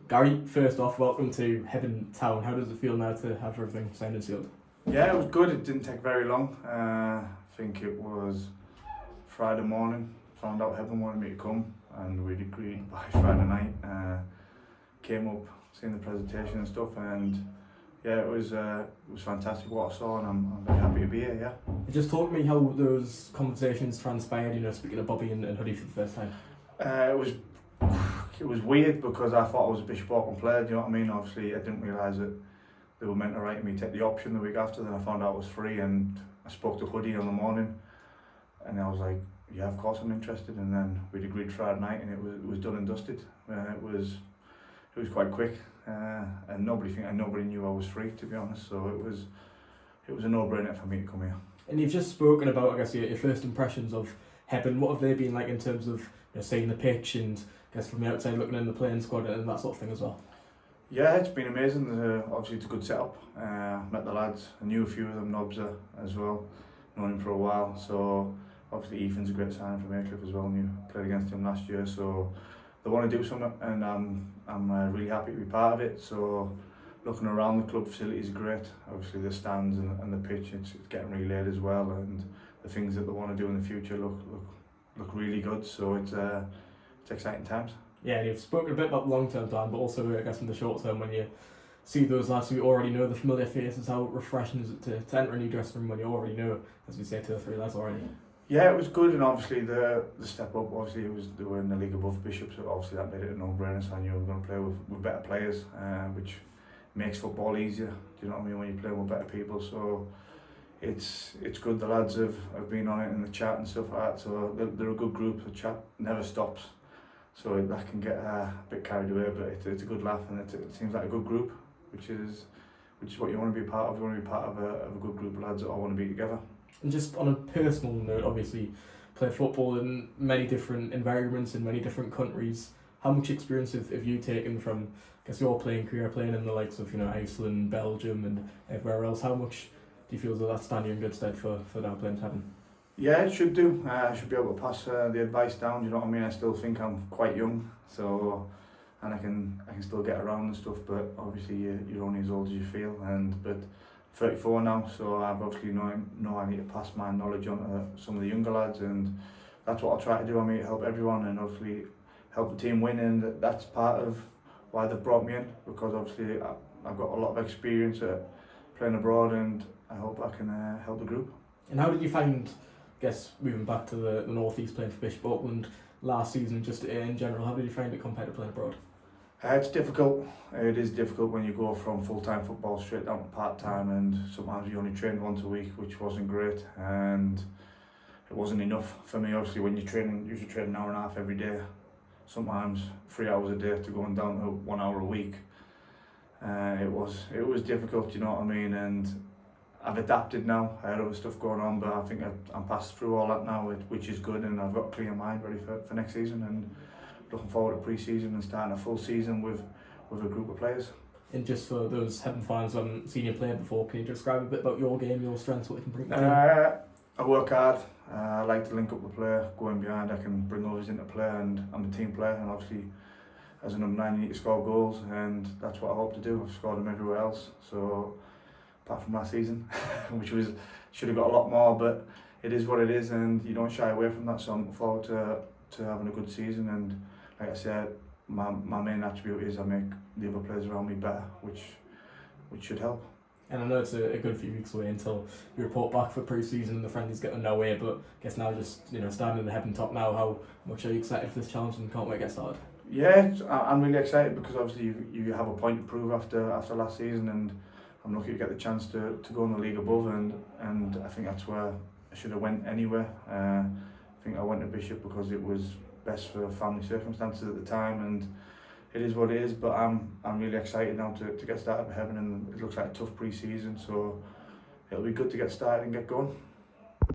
Gary, first off, welcome to Hebburn Town. How does it feel now to have everything signed and sealed? Yeah, it was good. It didn't take very long. I think it was Friday morning. Found out Hebburn wanted me to come, and we'd agreed by Friday night. Came up, seen the presentation and stuff, and yeah, it was fantastic what I saw, and I'm very happy to be here. Yeah. Just talk to me how those conversations transpired. Speaking of Bobby and Hoodie for the first time. It was weird because I thought I was a Bishop Auckland player. Do you know what I mean? Obviously, I didn't realise that they were meant to write me take the option the week after. Then I found out it was free, and I spoke to Hoodie on the morning, and I was like, "Yeah, of course I'm interested." And then we'd agreed Friday night, and it was done and dusted. It was quite quick, and nobody knew I was free, to be honest. So it was a no-brainer for me to come here. And you've just spoken about, I guess, your first impressions of Hebburn. What have they been like in terms of seeing the pitch and, I guess, from the outside looking in the playing squad and that sort of thing as well? Yeah, it's been amazing. Obviously, it's a good setup. Met the lads. I knew a few of them, Nobza as well. Known him for a while. So obviously, Ethan's a great signing from Aycliffe as well. And you played against him last year. So they want to do something, and I'm really happy to be part of it. So looking around, the club facilities are great. Obviously, the stands and the pitch, it's getting relaid as well, and the things that they want to do in the future look really good. So it's exciting times. Yeah, and you've spoken a bit about the long-term plan, but also, I guess, in the short term, when you see those lads who already know the familiar faces, how refreshing is it to enter a new dressing room when you already know, as we say, 2 or 3 lads already? Yeah, it was good, and obviously the step up, obviously they were in the league above Bishop, so obviously that made it a no-brainer. So I knew we were going to play with better players, which makes football easier. Do you know what I mean, when you play with better people? So it's good. The lads have been on it in the chat and stuff like that. So they're a good group. The chat never stops. So that can get a bit carried away, but it's a good laugh, and it seems like a good group, which is what you want to be a part of. You want to be part of a good group of lads that all want to be together. And just on a personal note, obviously, played football in many different environments in many different countries. How much experience have you taken from, I guess, your playing career, playing in the likes of Iceland, Belgium, and everywhere else? How much do you feel that that's standing in good stead for now playing Hebburn? Yeah, it should do. I should be able to pass the advice down. You know what I mean? I still think I'm quite young, so and I can still get around and stuff. But obviously, you're only as old as you feel. But 34 now, so I've obviously know I need to pass my knowledge on to some of the younger lads, and that's what I'll try to do. I mean, help everyone, and obviously help the team win, and that's part of why they've brought me in, because obviously I've got a lot of experience at playing abroad, and I hope I can help the group. And how did you find, I guess, moving back to the North East, playing for Bishop Auckland last season, just in general, how did you find it compared to playing abroad? It's difficult. It is difficult when you go from full-time football straight down to part-time, and sometimes you only train once a week, which wasn't great, and it wasn't enough for me. Obviously, when you're training, usually train an hour and a half every day, sometimes 3 hours a day, to going down to 1 hour a week. It was difficult, you know what I mean, and I've adapted now. I had other stuff going on, but I think I'm passed through all that now, which is good, and I've got a clear mind ready for next season, and looking forward to pre-season and starting a full season with a group of players. And just for those Hebburn fans who haven't seen you play before, can you describe a bit about your game, your strengths, what you can bring to the team? I work hard. I like to link up the player, go in behind. I can bring others into play, and I'm a team player, and obviously as a number 9 you need to score goals, and that's what I hope to do. I've scored them everywhere else, so apart from last season, which should have got a lot more, but it is what it is, and you don't shy away from that. So I'm looking forward to having a good season, and like I said, my main attribute is I make the other players around me better, which should help. And I know it's a good few weeks away until you report back for pre-season and the friendlies get underway, but I guess now just standing in the Hebburn top now, how much are you excited for this challenge and can't wait to get started? Yeah, I'm really excited because obviously you have a point to prove after last season, and I'm lucky to get the chance to go in the league above, and I think that's where I should have went anyway. I think I went to Bishop because it was best for family circumstances at the time, and it is what it is. But I'm really excited now to get started with Hebburn, and it looks like a tough pre-season, so it'll be good to get started and get going.